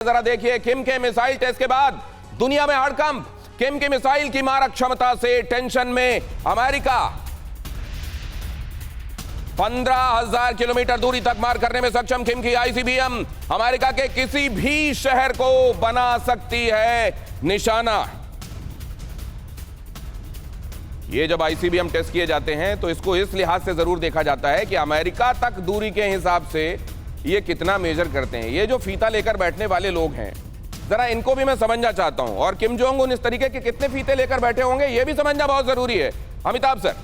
जरा देखिए, किम के मिसाइल टेस्ट के बाद दुनिया में हड़कंप। किम की मिसाइल की मारक क्षमता से टेंशन में अमेरिका। 15,000 किलोमीटर दूरी तक मार करने में सक्षम किम की आईसीबीएम अमेरिका के किसी भी शहर को बना सकती है निशाना। ये जब आईसीबीएम टेस्ट किए जाते हैं तो इसको इस लिहाज से जरूर देखा जाता है कि अमेरिका तक दूरी के हिसाब से ये कितना मेजर करते हैं। ये जो फीता लेकर बैठने वाले लोग हैं, जरा इनको भी मैं समझना चाहता हूं, और किम जोंग उन इस तरीके के कितने फीते लेकर बैठे होंगे ये भी समझना बहुत जरूरी है। अमिताभ सर,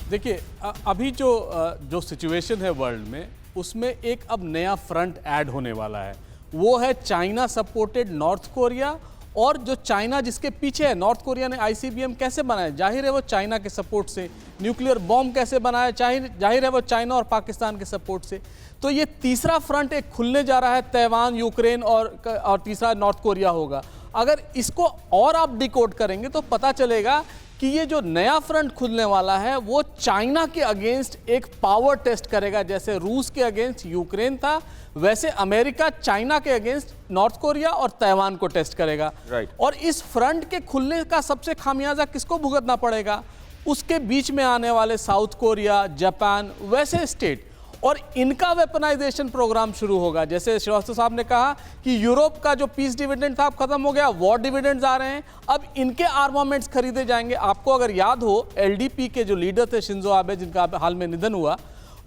देखिए अभी जो सिचुएशन है वर्ल्ड में, उसमें एक अब नया फ्रंट ऐड होने वाला है। वो है चाइना सपोर्टेड नॉर्थ कोरिया, और जो चाइना जिसके पीछे है। नॉर्थ कोरिया ने आईसीबीएम कैसे बनाया? जाहिर है वो चाइना के सपोर्ट से। न्यूक्लियर बॉम्ब कैसे बनाया? जाहिर है वो चाइना और पाकिस्तान के सपोर्ट से। तो ये तीसरा फ्रंट एक खुलने जा रहा है, तैवान, यूक्रेन और तीसरा नॉर्थ कोरिया होगा। अगर इसको और आप डिकोड करेंगे तो पता चलेगा कि ये जो नया फ्रंट खुलने वाला है वो चाइना के अगेंस्ट एक पावर टेस्ट करेगा। जैसे रूस के अगेंस्ट यूक्रेन था, वैसे अमेरिका चाइना के अगेंस्ट नॉर्थ कोरिया और तैवान को टेस्ट करेगा। और इस फ्रंट के खुलने का सबसे खामियाजा किसको भुगतना पड़ेगा? उसके बीच में आने वाले साउथ कोरिया, जापान, वैसे स्टेट, और इनका वेपनाइजेशन प्रोग्राम शुरू होगा। जैसे श्रीवास्तव साहब ने कहा कि यूरोप का जो पीस डिविडेंड था अब खत्म हो गया, वॉर डिविडेंड्स आ रहे हैं, अब इनके आर्मामेंट्स खरीदे जाएंगे। आपको अगर याद हो, एलडीपी के जो लीडर थे शिंजो आबे, जिनका हाल में निधन हुआ,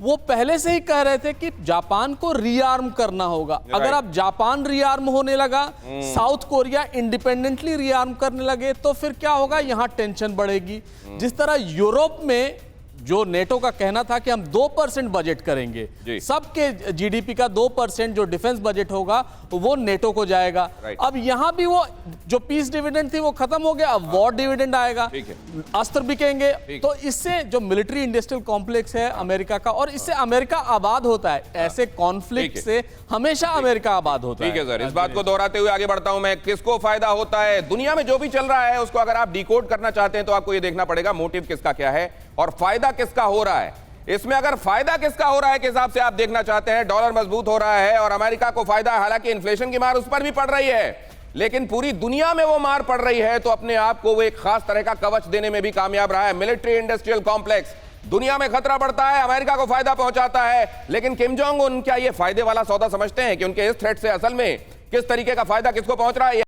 वो पहले से ही कह रहे थे कि जापान को रीआर्म करना होगा। अगर अब जापान रीआर्म होने लगा, साउथ कोरिया इंडिपेंडेंटली रीआर्म करने लगे, तो फिर क्या होगा? यहां टेंशन बढ़ेगी। जिस तरह यूरोप में जो नेटो का कहना था कि हम 2% बजट करेंगे, सबके जीडीपी का 2% जो डिफेंस बजट होगा वो नेटो को जाएगा। अब यहां भी वो जो पीस डिविडेंड थी वो खत्म हो गया, अब वॉर डिविडेंड आएगा, अस्त्र बिकेंगे। तो इससे जो मिलिट्री इंडस्ट्रियल कॉम्प्लेक्स है अमेरिका का, और इससे अमेरिका आबाद होता है। ऐसे कॉन्फ्लिक्ट से हमेशा अमेरिका आबाद होता है। ठीक है सर, इस बात को दोहराते हुए आगे बढ़ता हूं मैं। किसको फायदा होता है? दुनिया में जो भी चल रहा है उसको अगर आप डिकोड करना चाहते हैं तो आपको ये देखना पड़ेगा मोटिव किसका क्या है और फायदा किसका हो रहा है। इसमें अगर फायदा किसका हो रहा है के हिसाब से आप देखना चाहते हैं, डॉलर मजबूत हो रहा है और अमेरिका को फायदा है। हालांकि इन्फ्लेशन की मार उस पर भी पड़ रही है, लेकिन पूरी दुनिया में वो मार पड़ रही है, तो अपने आप को वो एक खास तरह का कवच देने में भी कामयाब रहा है। मिलिट्री इंडस्ट्रियल कॉम्प्लेक्स, दुनिया में खतरा बढ़ता है, अमेरिका को फायदा पहुंचाता है। लेकिन किम जोंग उन क्या ये फायदे वाला सौदा समझते हैं कि उनके इस थ्रेट से असल में किस तरीके का फायदा किसको पहुंच रहा है?